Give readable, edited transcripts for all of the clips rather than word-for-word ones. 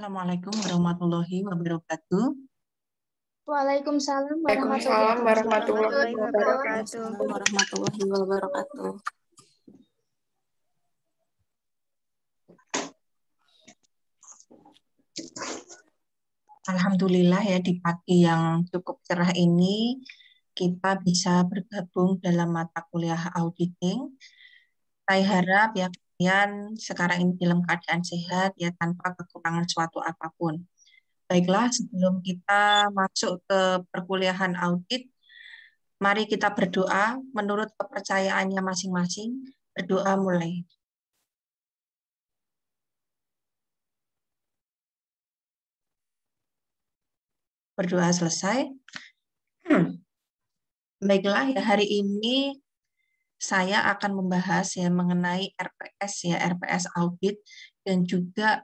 Assalamualaikum warahmatullahi wabarakatuh. Waalaikumsalam Waalaikumsalam warahmatullahi wabarakatuh. Waalaikumsalam warahmatullahi wabarakatuh. Alhamdulillah ya, di pagi yang cukup cerah ini kita bisa bergabung dalam mata kuliah auditing. Saya harap ya kalian sekarang ini dalam keadaan sehat ya, tanpa kekurangan suatu apapun. Baiklah, sebelum kita masuk ke perkuliahan audit, mari kita berdoa menurut kepercayaannya masing-masing. Berdoa mulai. Berdoa selesai. Baiklah ya, hari ini saya akan membahas ya mengenai RPS ya, RPS audit dan juga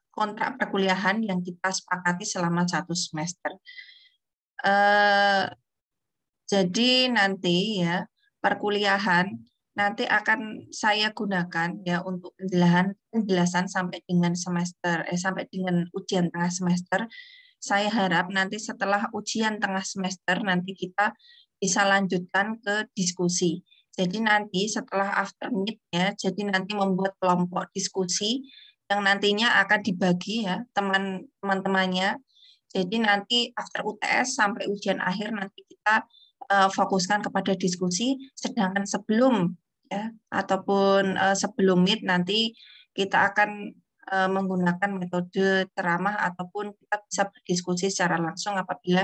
kontrak perkuliahan yang kita sepakati selama 1 semester. Jadi nanti ya perkuliahan nanti akan saya gunakan ya untuk penjelasan sampai dengan sampai dengan ujian tengah semester. Saya harap nanti setelah ujian tengah semester nanti kita bisa lanjutkan ke diskusi. Jadi nanti setelah after mid ya, jadi nanti membuat kelompok diskusi yang nantinya akan dibagi ya teman-temannya. Jadi nanti after UTS sampai ujian akhir nanti kita fokuskan kepada diskusi, sedangkan sebelum ya ataupun sebelum mid nanti kita akan menggunakan metode ceramah ataupun kita bisa berdiskusi secara langsung apabila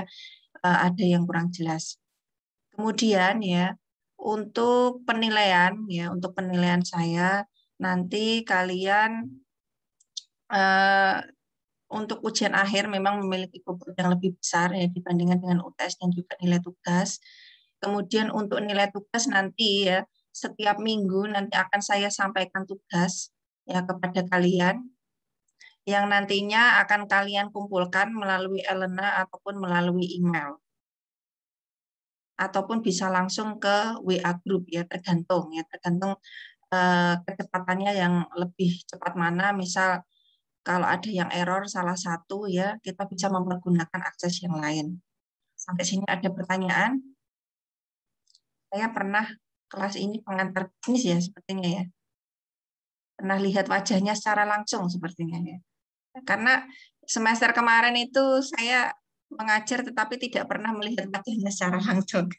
ada yang kurang jelas. Kemudian ya untuk penilaian saya nanti kalian untuk ujian akhir memang memiliki bobot yang lebih besar ya dibandingkan dengan UTS dan juga nilai tugas. Kemudian untuk nilai tugas nanti ya setiap minggu nanti akan saya sampaikan tugas ya kepada kalian yang nantinya akan kalian kumpulkan melalui Elena ataupun melalui email. Ataupun bisa langsung ke WA group ya, tergantung kecepatannya yang lebih cepat mana. Misal kalau ada yang error salah satu ya, kita bisa mempergunakan akses yang lain. Sampai sini ada pertanyaan? Saya pernah kelas ini pengantar bisnis ya sepertinya ya. Pernah lihat wajahnya secara langsung sepertinya ya. Karena semester kemarin itu saya mengajar tetapi tidak pernah melihat wajahnya secara langsung.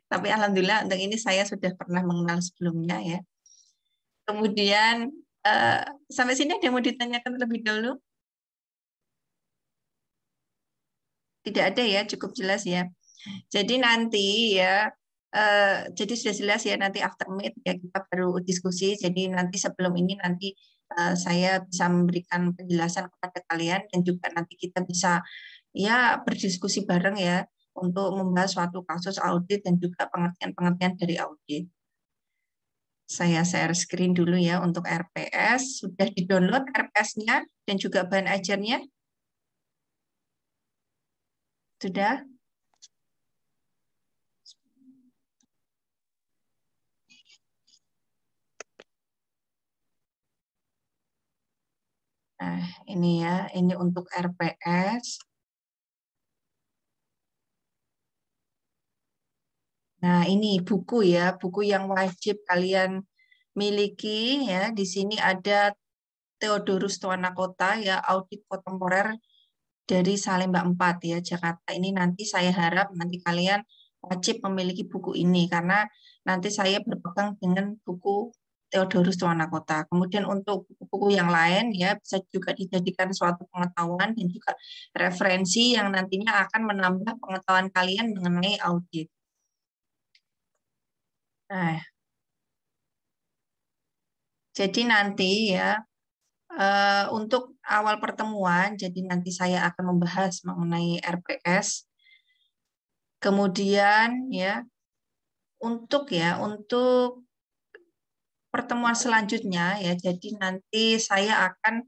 Tapi alhamdulillah untuk ini saya sudah pernah mengenal sebelumnya ya. Kemudian sampai sini ada yang mau ditanyakan terlebih dahulu? Tidak ada ya, cukup jelas ya. Jadi nanti ya, jadi sudah jelas ya nanti after mid ya kita baru diskusi. Jadi nanti sebelum ini nanti saya bisa memberikan penjelasan kepada kalian dan juga nanti kita bisa ya berdiskusi bareng ya untuk membahas suatu kasus audit dan juga pengertian-pengertian dari audit. Saya share screen dulu ya untuk RPS. Sudah di-download RPS-nya dan juga bahan ajarnya? Sudah? Nah, ini ya, ini untuk RPS. Nah, ini buku ya, buku yang wajib kalian miliki ya. Di sini ada Theodorus Tuanakota ya, Audit Kontemporer dari Salemba 4 ya, Jakarta. Ini nanti saya harap nanti kalian wajib memiliki buku ini karena nanti saya berpegang dengan buku Theodorus Tuanakota. Kemudian untuk buku-buku yang lain ya bisa juga dijadikan suatu pengetahuan dan juga referensi yang nantinya akan menambah pengetahuan kalian mengenai audit. Nah, jadi nanti ya untuk awal pertemuan, jadi nanti saya akan membahas mengenai RPS. Kemudian ya untuk pertemuan selanjutnya ya, jadi nanti saya akan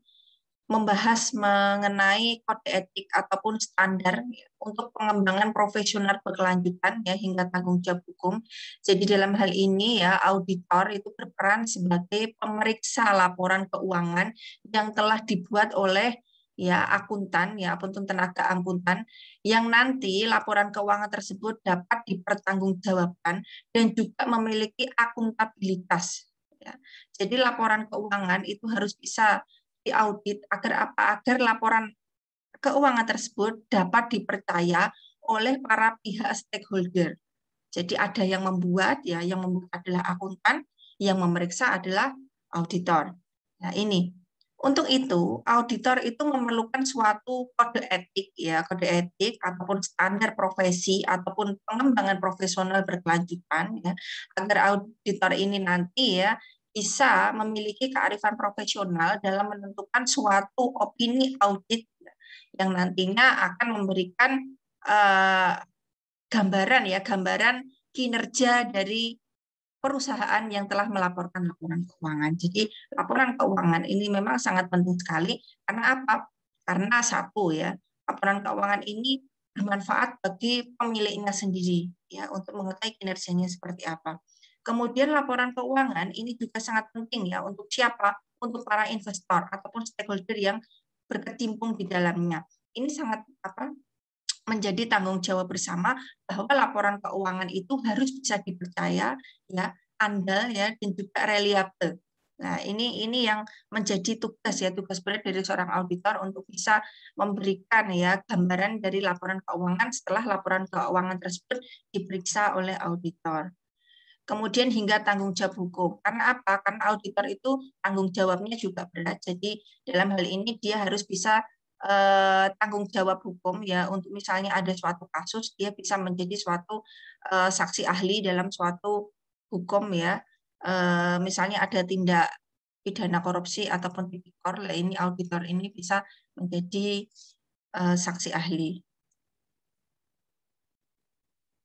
membahas mengenai kode etik ataupun standar ya, untuk pengembangan profesional berkelanjutan ya hingga tanggung jawab hukum. Jadi dalam hal ini ya auditor itu berperan sebagai pemeriksa laporan keuangan yang telah dibuat oleh ya akuntan, ya akuntan tenaga akuntan, yang nanti laporan keuangan tersebut dapat dipertanggungjawabkan dan juga memiliki akuntabilitas. Ya. Jadi laporan keuangan itu harus bisa diaudit agar apa? Agar laporan keuangan tersebut dapat dipercaya oleh para pihak stakeholder. Jadi ada yang membuat, ya, yang membuat adalah akuntan, yang memeriksa adalah auditor. Nah, ini. Untuk itu, auditor itu memerlukan suatu kode etik, ya, kode etik ataupun standar profesi ataupun pengembangan profesional berkelanjutan, ya, agar auditor ini nanti ya bisa memiliki kearifan profesional dalam menentukan suatu opini audit yang nantinya akan memberikan gambaran kinerja dari perusahaan yang telah melaporkan laporan keuangan. Jadi laporan keuangan ini memang sangat penting sekali karena apa? Karena satu ya, laporan keuangan ini bermanfaat bagi pemiliknya sendiri ya untuk mengetahui kinerjanya seperti apa. Kemudian laporan keuangan ini juga sangat penting ya untuk siapa? Untuk para investor ataupun stakeholder yang berkecimpung di dalamnya. Ini sangat menjadi tanggung jawab bersama bahwa laporan keuangan itu harus bisa dipercaya, ya, andal ya, dan juga reliable. Nah, ini yang menjadi tugas berat dari seorang auditor untuk bisa memberikan ya gambaran dari laporan keuangan setelah laporan keuangan tersebut diperiksa oleh auditor. Kemudian hingga tanggung jawab hukum. Karena apa? Karena auditor itu tanggung jawabnya juga berat. Jadi dalam hal ini dia harus bisa tanggung jawab hukum ya untuk misalnya ada suatu kasus dia bisa menjadi suatu saksi ahli dalam suatu hukum ya. Misalnya ada tindak pidana korupsi ataupun tipikor, ini auditor ini bisa menjadi saksi ahli.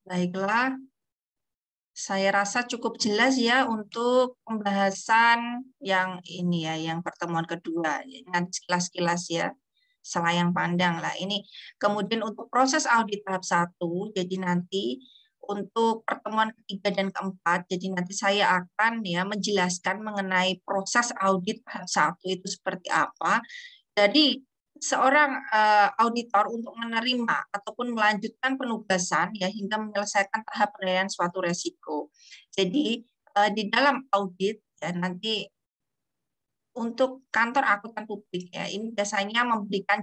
Baiklah. Saya rasa cukup jelas ya untuk pembahasan yang ini ya, yang pertemuan kedua. Nanti sekilas-sekilas ya, selayang pandang lah. Ini kemudian untuk proses audit tahap 1, jadi nanti untuk pertemuan ketiga dan keempat, jadi nanti saya akan ya menjelaskan mengenai proses audit tahap 1 itu seperti apa. Jadi seorang auditor untuk menerima ataupun melanjutkan penugasan ya hingga menyelesaikan tahap penilaian suatu resiko. Jadi di dalam audit ya nanti untuk kantor akuntan publik ya ini biasanya memberikan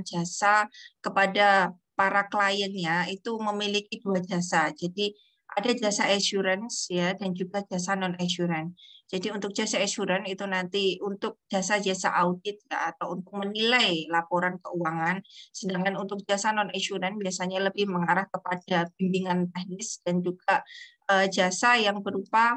jasa kepada para kliennya itu memiliki dua jasa. Jadi ada jasa assurance ya dan juga jasa non assurance. Jadi untuk jasa assurance itu nanti untuk jasa-jasa audit ya, atau untuk menilai laporan keuangan, sedangkan untuk jasa non assurance biasanya lebih mengarah kepada bimbingan teknis dan juga jasa yang berupa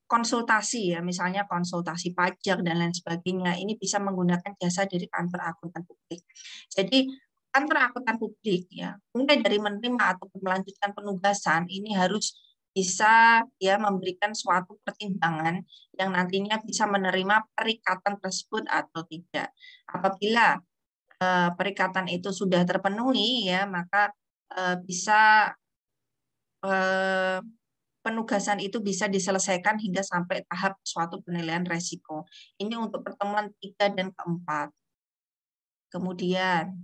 konsultasi ya, misalnya konsultasi pajak dan lain sebagainya. Ini bisa menggunakan jasa dari kantor akuntan publik. Jadi kantor akuntan publik ya, mulai dari menerima atau melanjutkan penugasan ini harus bisa ya memberikan suatu pertimbangan yang nantinya bisa menerima perikatan tersebut atau tidak. Apabila perikatan itu sudah terpenuhi ya, maka bisa penugasan itu bisa diselesaikan hingga sampai tahap suatu penilaian resiko. Ini untuk pertemuan 3 dan keempat. Kemudian,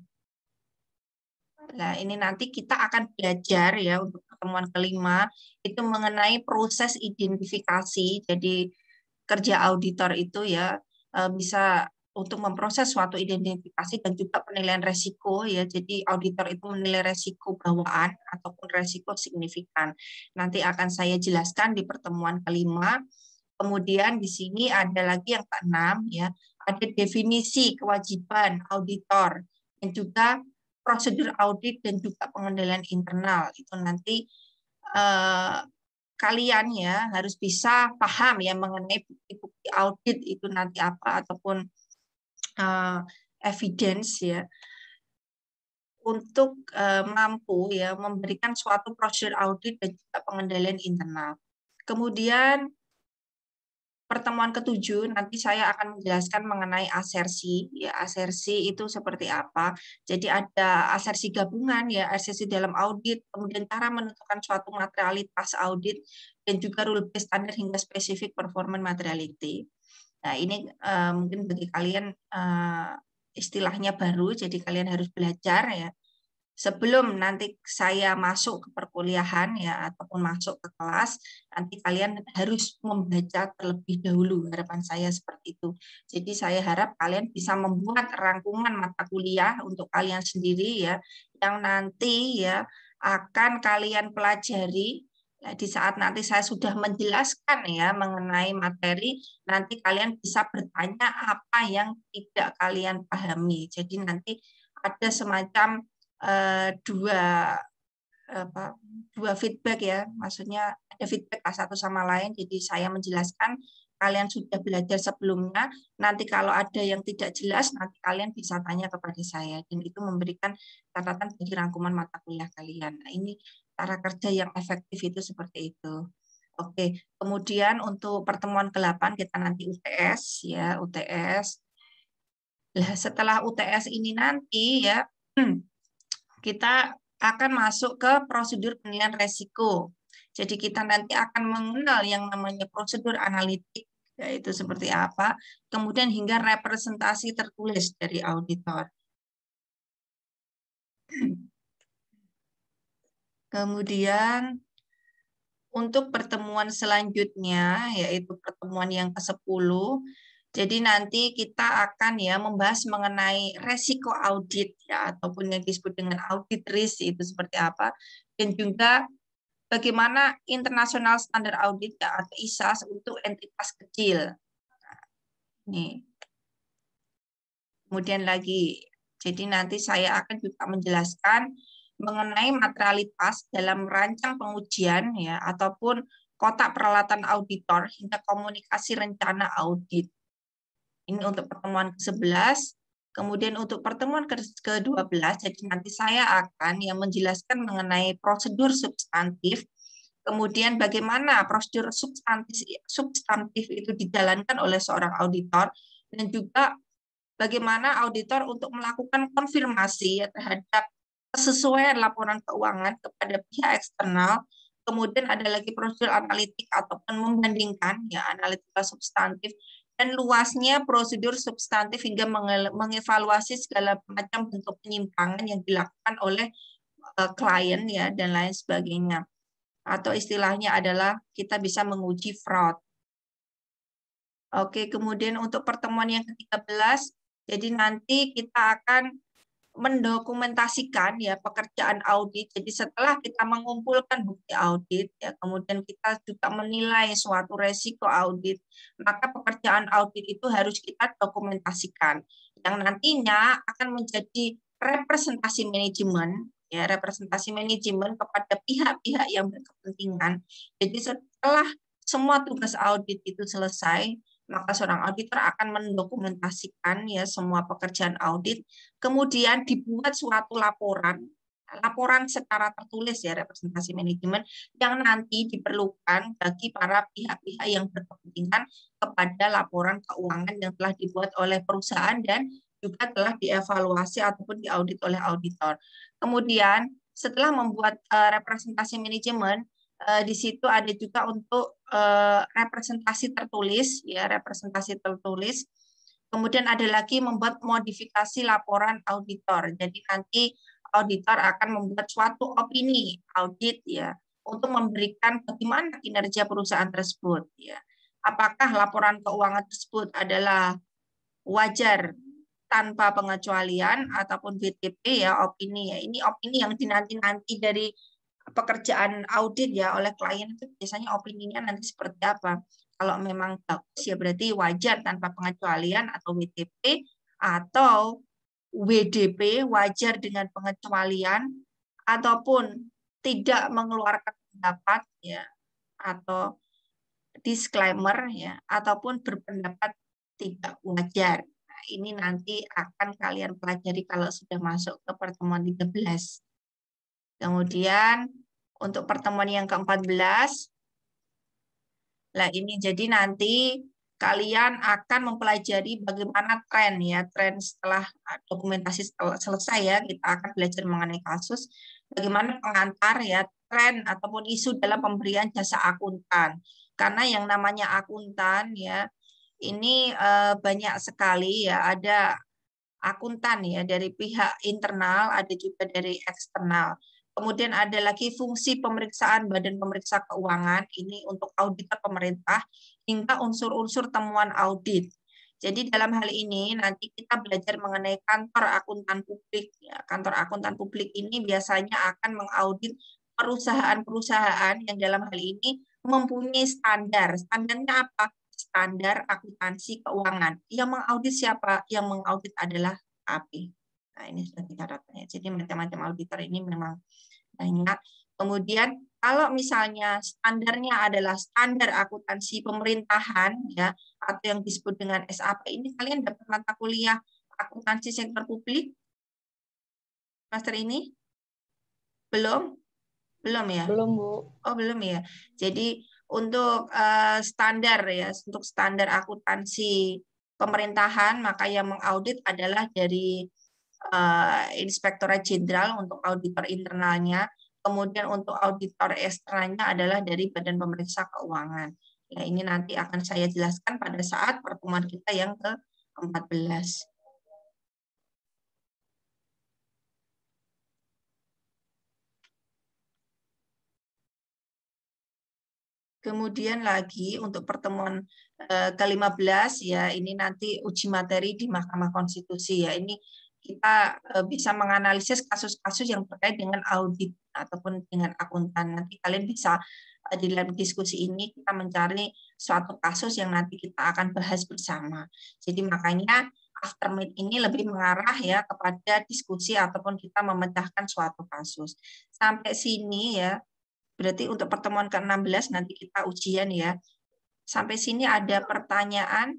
nah ini nanti kita akan belajar ya untuk pertemuan kelima itu mengenai proses identifikasi. Jadi kerja auditor itu ya bisa untuk memproses suatu identifikasi dan juga penilaian resiko ya. Jadi auditor itu menilai resiko bawaan ataupun resiko signifikan. Nanti akan saya jelaskan di pertemuan kelima. Kemudian di sini ada lagi yang keenam ya, ada definisi kewajiban auditor dan juga prosedur audit dan juga pengendalian internal. Itu nanti kalian ya harus bisa paham ya mengenai bukti-bukti audit itu nanti apa ataupun evidence ya untuk mampu ya memberikan suatu prosedur audit dan juga pengendalian internal. Kemudian pertemuan ketujuh nanti saya akan menjelaskan mengenai asersi. Ya, asersi itu seperti apa? Jadi ada asersi gabungan ya, asersi dalam audit, kemudian cara menentukan suatu materialitas audit dan juga rule based standard hingga specific performance materiality. Nah, ini mungkin bagi kalian istilahnya baru, jadi kalian harus belajar ya. Sebelum nanti saya masuk ke perkuliahan ya ataupun masuk ke kelas, nanti kalian harus membaca terlebih dahulu. Harapan saya seperti itu. Jadi saya harap kalian bisa membuat rangkuman mata kuliah untuk kalian sendiri ya, yang nanti ya akan kalian pelajari. Nah, di saat nanti saya sudah menjelaskan ya mengenai materi, nanti kalian bisa bertanya apa yang tidak kalian pahami. Jadi nanti ada semacam dua feedback ya, maksudnya ada feedback satu sama lain. Jadi saya menjelaskan, kalian sudah belajar sebelumnya, nanti kalau ada yang tidak jelas, nanti kalian bisa tanya kepada saya, dan itu memberikan catatan bagi rangkuman mata kuliah kalian. Nah, ini cara kerja yang efektif itu seperti itu. Oke, kemudian untuk pertemuan ke-8 kita nanti UTS ya, UTS. Nah, setelah UTS ini nanti ya kita akan masuk ke prosedur penilaian resiko. Jadi kita nanti akan mengenal yang namanya prosedur analitik, yaitu seperti apa, kemudian hingga representasi tertulis dari auditor. Kemudian untuk pertemuan selanjutnya, yaitu pertemuan yang ke-10, jadi nanti kita akan ya membahas mengenai resiko audit ya ataupun yang disebut dengan audit risk itu seperti apa, dan juga bagaimana internasional standar audit ya, atau ISAS untuk entitas kecil. Nih. Kemudian lagi, jadi nanti saya akan juga menjelaskan mengenai materialitas dalam merancang pengujian ya ataupun kotak peralatan auditor hingga komunikasi rencana audit. Ini untuk pertemuan ke-11. Kemudian untuk pertemuan ke-12, jadi nanti saya akan yang menjelaskan mengenai prosedur substantif, kemudian bagaimana prosedur substantif itu dijalankan oleh seorang auditor, dan juga bagaimana auditor untuk melakukan konfirmasi terhadap kesesuaian laporan keuangan kepada pihak eksternal. Kemudian ada lagi prosedur analitik ataupun membandingkan ya analitika substantif, dan luasnya prosedur substantif hingga mengevaluasi segala macam bentuk penyimpangan yang dilakukan oleh klien ya dan lain sebagainya. Atau istilahnya adalah kita bisa menguji fraud. Oke, kemudian untuk pertemuan yang ke-13, jadi nanti kita akan mendokumentasikan ya pekerjaan audit. Jadi setelah kita mengumpulkan bukti audit ya, kemudian kita juga menilai suatu resiko audit, maka pekerjaan audit itu harus kita dokumentasikan yang nantinya akan menjadi representasi manajemen ya, representasi manajemen kepada pihak-pihak yang berkepentingan. Jadi setelah semua tugas audit itu selesai, maka seorang auditor akan mendokumentasikan ya semua pekerjaan audit, kemudian dibuat suatu laporan secara tertulis ya representasi manajemen yang nanti diperlukan bagi para pihak-pihak yang berkepentingan kepada laporan keuangan yang telah dibuat oleh perusahaan dan juga telah dievaluasi ataupun diaudit oleh auditor. Kemudian setelah membuat representasi manajemen, di situ ada juga untuk representasi tertulis ya, representasi tertulis. Kemudian ada lagi membuat modifikasi laporan auditor. Jadi nanti auditor akan membuat suatu opini audit ya untuk memberikan bagaimana kinerja perusahaan tersebut ya. Apakah laporan keuangan tersebut adalah wajar tanpa pengecualian ataupun WTP ya, opini ya. Ini opini yang dinanti-nanti dari pekerjaan audit ya oleh klien itu biasanya opininya nanti seperti apa. Kalau memang bagus ya berarti wajar tanpa pengecualian atau WTP, atau WDP wajar dengan pengecualian, ataupun tidak mengeluarkan pendapat ya, atau disclaimer ya, ataupun berpendapat tidak wajar. Nah, ini nanti akan kalian pelajari kalau sudah masuk ke pertemuan 13. Kemudian untuk pertemuan yang ke-14, nah ini jadi nanti kalian akan mempelajari bagaimana tren ya, tren setelah dokumentasi selesai ya, kita akan belajar mengenai kasus, bagaimana pengantar ya, tren ataupun isu dalam pemberian jasa akuntan. Karena yang namanya akuntan ya, ini banyak sekali ya, ada akuntan ya dari pihak internal, ada juga dari eksternal. Kemudian ada lagi fungsi pemeriksaan Badan Pemeriksa Keuangan, ini untuk auditor pemerintah, hingga unsur-unsur temuan audit. Jadi dalam hal ini nanti kita belajar mengenai kantor akuntan publik. Ya, kantor akuntan publik ini biasanya akan mengaudit perusahaan-perusahaan yang dalam hal ini mempunyai standar. Standarnya apa? Standar akuntansi keuangan. Yang mengaudit siapa? Yang mengaudit adalah API. Nah, ini sudah catatan. Jadi macam-macam auditor ini memang banyak. Kemudian kalau misalnya standarnya adalah standar akuntansi pemerintahan ya, atau yang disebut dengan SAP, ini kalian dapat mata kuliah akuntansi sektor publik master ini? Belum? Belum ya? Belum, Bu. Oh, belum ya. Jadi untuk standar ya, untuk standar akuntansi pemerintahan, maka yang mengaudit adalah dari Inspektorat Jenderal untuk auditor internalnya, kemudian untuk auditor eksternalnya adalah dari Badan Pemeriksa Keuangan. Ya, ini nanti akan saya jelaskan pada saat pertemuan kita yang ke-14. Kemudian lagi untuk pertemuan ke-15 ya, ini nanti uji materi di Mahkamah Konstitusi ya. Ini kita bisa menganalisis kasus-kasus yang terkait dengan audit ataupun dengan akuntan. Nanti kalian bisa di dalam diskusi ini kita mencari suatu kasus yang nanti kita akan bahas bersama. Jadi makanya aftermath ini lebih mengarah ya kepada diskusi ataupun kita memecahkan suatu kasus. Sampai sini ya. Berarti untuk pertemuan ke-16 nanti kita ujian ya. Sampai sini ada pertanyaan?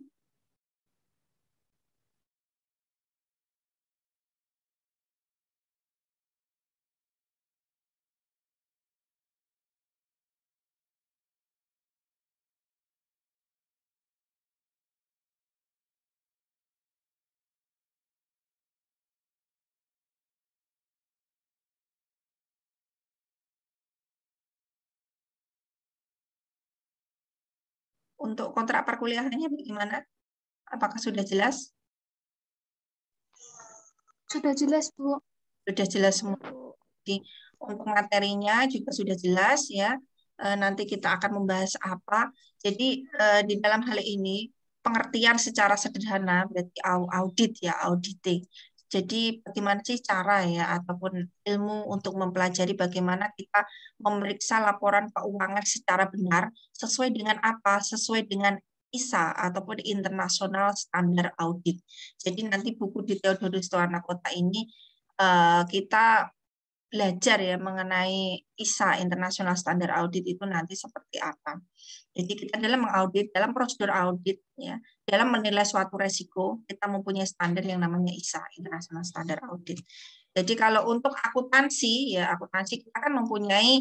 Untuk kontrak perkuliahannya bagaimana? Apakah sudah jelas? Sudah jelas, Bu. Sudah jelas semua. Jadi, untuk materinya juga sudah jelas ya. Nanti kita akan membahas apa. Jadi di dalam hal ini pengertian secara sederhana berarti audit ya, auditing. Jadi bagaimana sih cara ya ataupun ilmu untuk mempelajari bagaimana kita memeriksa laporan keuangan secara benar sesuai dengan apa? Sesuai dengan ISA ataupun International Standard Audit. Jadi nanti buku di Theodorus Tohana-Kota ini kita belajar ya mengenai ISA International Standard Audit itu nanti seperti apa. Jadi kita dalam mengaudit, dalam prosedur audit ya, dalam menilai suatu resiko, kita mempunyai standar yang namanya ISA International Standard Audit. Jadi kalau untuk akuntansi ya, akuntansi kita kan mempunyai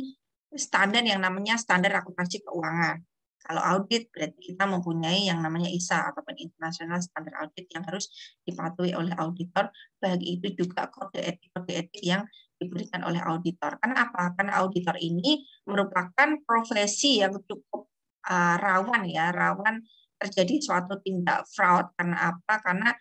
standar yang namanya standar akuntansi keuangan. Kalau audit berarti kita mempunyai yang namanya ISA ataupun International Standard Audit yang harus dipatuhi oleh auditor, bagi itu juga kode etik yang diberikan oleh auditor. Karena apa? Karena auditor ini merupakan profesi yang cukup rawan ya, rawan terjadi suatu tindak fraud. Karena apa? Karena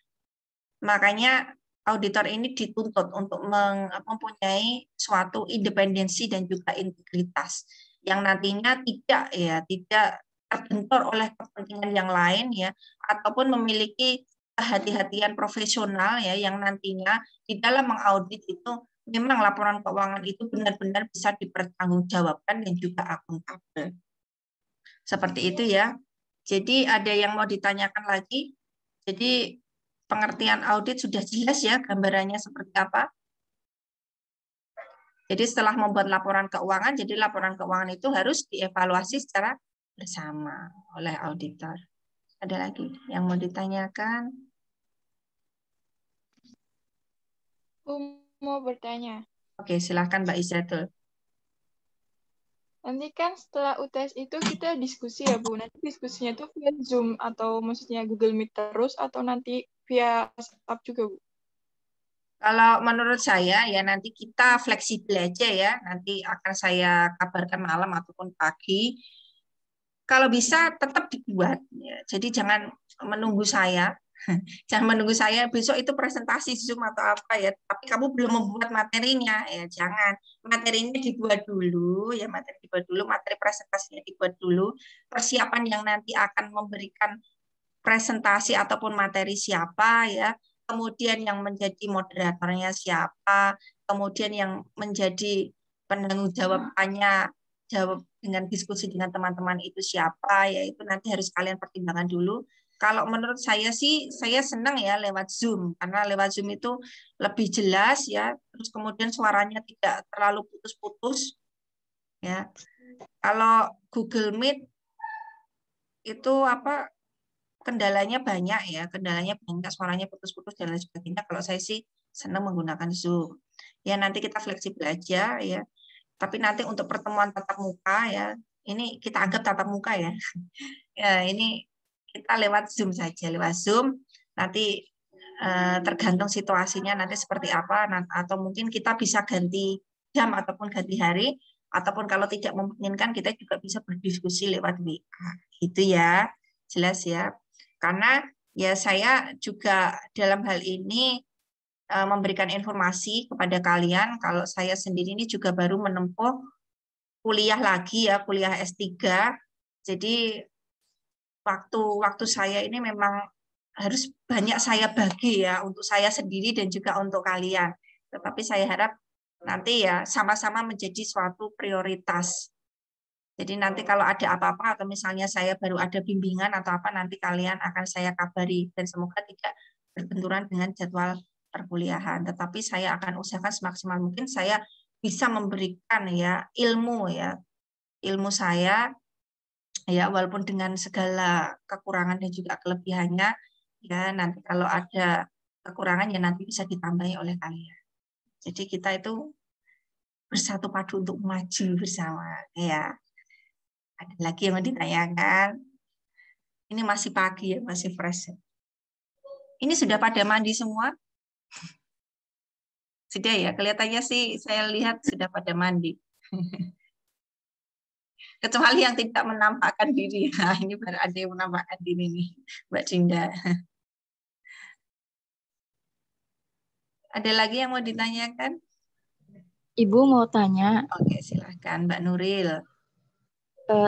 makanya auditor ini dituntut untuk mempunyai suatu independensi dan juga integritas yang nantinya tidak terbentur oleh kepentingan yang lain ya, ataupun memiliki kehati-hatian profesional ya yang nantinya di dalam mengaudit itu memang laporan keuangan itu benar-benar bisa dipertanggungjawabkan dan juga akuntabel. Seperti itu ya. Jadi ada yang mau ditanyakan lagi? Jadi pengertian audit sudah jelas ya gambarannya seperti apa? Jadi setelah membuat laporan keuangan, jadi laporan keuangan itu harus dievaluasi secara bersama oleh auditor. Ada lagi yang mau ditanyakan? Mau bertanya. Oke, silakan Mbak Izatul. Nanti kan setelah UTS itu kita diskusi ya, Bu. Nanti diskusinya tuh via Zoom atau maksudnya Google Meet terus atau nanti via WhatsApp juga, Bu? Kalau menurut saya ya nanti kita fleksibel aja ya. Nanti akan saya kabarkan malam ataupun pagi. Kalau bisa tetap dibuat. Ya. Jadi jangan menunggu saya. Jangan menunggu saya besok itu presentasi Zoom atau apa ya, tapi kamu belum membuat materinya ya, jangan. Materinya dibuat dulu ya, materi dibuat dulu, materi presentasinya dibuat dulu, persiapan yang nanti akan memberikan presentasi ataupun materi siapa ya, kemudian yang menjadi moderatornya siapa, kemudian yang menjadi penanggung jawabannya, jawab dengan diskusi dengan teman-teman itu siapa, ya itu nanti harus kalian pertimbangkan dulu. Kalau menurut saya sih, saya senang ya lewat Zoom, karena lewat Zoom itu lebih jelas ya, terus kemudian suaranya tidak terlalu putus-putus ya. Kalau Google Meet itu apa, kendalanya banyak ya, kendalanya banyak, suaranya putus-putus dan lain sebagainya. Kalau saya sih senang menggunakan Zoom. Ya nanti kita fleksibel aja ya. Tapi nanti untuk pertemuan tatap muka ya, ini kita anggap tatap muka ya. Ya ini kita lewat Zoom saja, lewat Zoom. Nanti tergantung situasinya nanti seperti apa, atau mungkin kita bisa ganti jam ataupun ganti hari, ataupun kalau tidak memungkinkan kita juga bisa berdiskusi lewat WA. Gitu ya, jelas ya. Karena ya saya juga dalam hal ini memberikan informasi kepada kalian kalau saya sendiri ini juga baru menempuh kuliah lagi ya, kuliah S3. Jadi waktu saya ini memang harus banyak saya bagi ya untuk saya sendiri dan juga untuk kalian. Tetapi saya harap nanti ya sama-sama menjadi suatu prioritas. Jadi nanti kalau ada apa-apa atau misalnya saya baru ada bimbingan atau apa, nanti kalian akan saya kabari dan semoga tidak berbenturan dengan jadwal perkuliahan. Tetapi saya akan usahakan semaksimal mungkin saya bisa memberikan ya ilmu saya ya, walaupun dengan segala kekurangan dan juga kelebihannya ya, nanti kalau ada kekurangan ya nanti bisa ditambahi oleh kalian. Jadi kita itu bersatu padu untuk maju bersama ya. Ada lagi yang mau ditanyakan? Ini masih pagi ya, masih fresh. Ini sudah pada mandi semua? Sudah ya, kelihatannya sih saya lihat sudah pada mandi. Kecuali yang tidak menampakkan diri. Nah, ini baru ada yang menampakkan diri nih, Mbak Dinda. Ada lagi yang mau ditanyakan? Ibu mau tanya Oke, silahkan Mbak Nuril.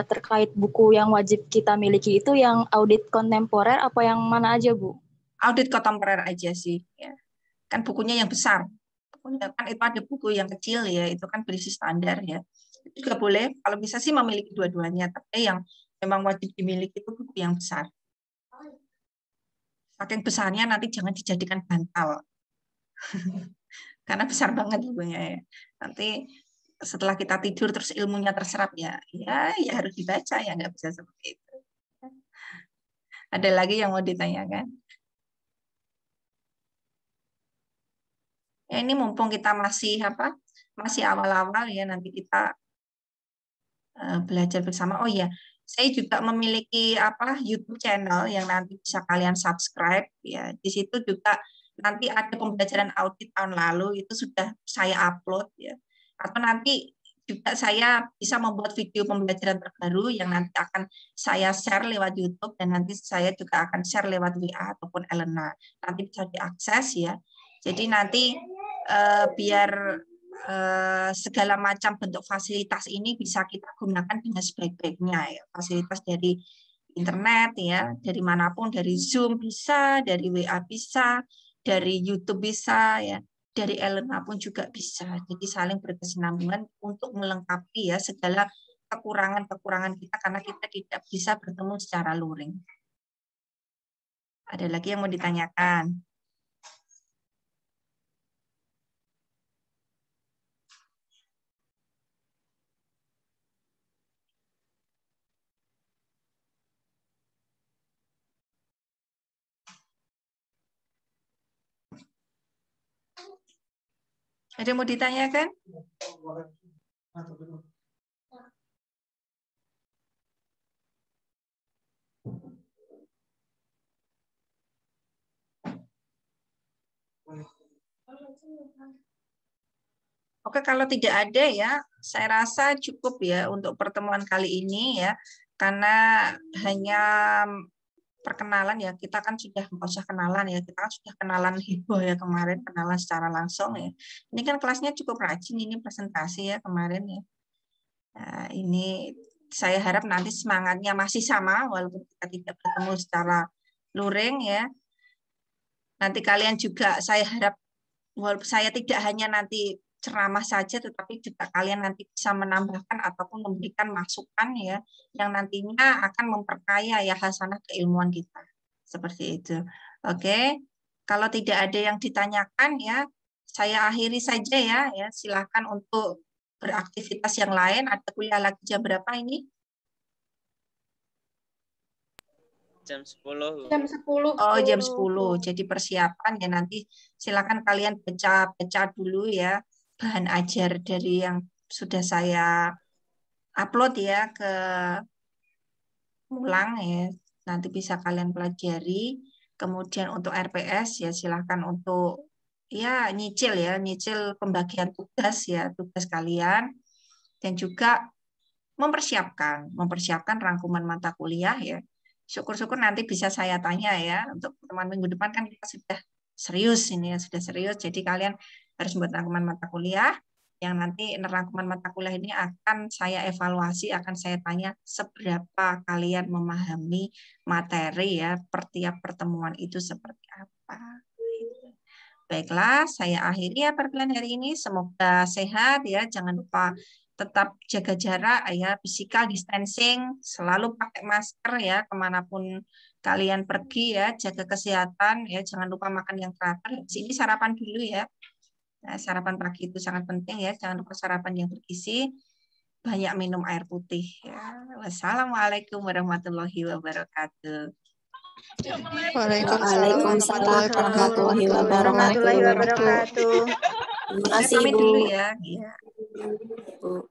terkait buku yang wajib kita miliki itu yang audit kontemporer apa yang mana aja, Bu? Audit kontemporer aja sih. Ya. Kan bukunya yang besar. Bukunya kan itu ada buku yang kecil ya, itu kan berisi standar ya. Itu juga boleh, kalau bisa sih memiliki dua-duanya, tapi yang memang wajib dimiliki itu buku yang besar. Saking besarnya nanti jangan dijadikan bantal. Karena besar banget bukunya ya. Nanti setelah kita tidur terus ilmunya terserap ya harus dibaca ya, nggak bisa seperti itu. Ada lagi yang mau ditanyakan? Ya ini mumpung kita masih awal-awal ya, nanti kita belajar bersama. Oh ya, saya juga memiliki YouTube channel yang nanti bisa kalian subscribe ya. Di situ juga nanti ada pembelajaran audit tahun lalu itu sudah saya upload ya. Atau nanti juga saya bisa membuat video pembelajaran terbaru yang nanti akan saya share lewat YouTube dan nanti saya juga akan share lewat WA ataupun Elena. Nanti bisa diakses ya. Jadi nanti biar segala macam bentuk fasilitas ini bisa kita gunakan dengan sebaik-baiknya ya. Fasilitas dari internet ya, dari manapun, dari Zoom bisa, dari WA bisa, dari YouTube bisa ya, dari Elena pun juga bisa. Jadi saling berkesinambungan untuk melengkapi ya segala kekurangan-kekurangan kita karena kita tidak bisa bertemu secara luring. Ada lagi yang mau ditanyakan? Ada yang mau ditanyakan? Oke, kalau tidak ada ya, saya rasa cukup ya untuk pertemuan kali ini ya, karena hanya perkenalan ya, kita kan sudah nggak usah kenalan ya, kita kan sudah kenalan heboh ya kemarin, kenalan secara langsung ya. Ini kan kelasnya cukup rajin, ini presentasi ya kemarin ya. Nah, ini saya harap nanti semangatnya masih sama walaupun kita tidak bertemu secara luring ya. Nanti kalian juga saya harap walaupun saya tidak hanya nanti ceramah saja, tetapi juga kalian nanti bisa menambahkan ataupun memberikan masukan ya, yang nantinya akan memperkaya ya hasanah keilmuan kita. Seperti itu. Oke, kalau tidak ada yang ditanyakan ya, saya akhiri saja ya. Silakan untuk beraktivitas yang lain. Ada kuliah lagi jam berapa ini? Jam 10. Jam 10. Oh, jam 10. Jadi persiapan ya, nanti silakan kalian baca dulu ya bahan ajar dari yang sudah saya upload ya ke Mulang ya. Nanti bisa kalian pelajari. Kemudian untuk RPS ya silakan untuk ya nyicil pembagian tugas ya, tugas kalian, dan juga mempersiapkan rangkuman mata kuliah ya. Syukur-syukur nanti bisa saya tanya ya, untuk teman minggu depan kan kita sudah serius ini ya, sudah serius. Jadi kalian harus buat rangkuman mata kuliah, yang nanti rangkuman mata kuliah ini akan saya evaluasi, akan saya tanya seberapa kalian memahami materi ya, per tiap pertemuan itu seperti apa. Baiklah, saya akhiri ya perkuliahan hari ini. Semoga sehat ya, jangan lupa tetap jaga jarak ya, physical distancing, selalu pakai masker ya kemanapun kalian pergi ya, jaga kesehatan ya, jangan lupa makan yang teratur. Di sini sarapan dulu ya. Nah, sarapan pagi itu sangat penting ya, jangan lupa sarapan yang bergizi, banyak minum air putih ya. Wassalamualaikum warahmatullahi wabarakatuh. Waalaikumsalam warahmatullahi wabarakatuh. Terima kasih, Saya pamit Bu. dulu ya. Iya. Bu.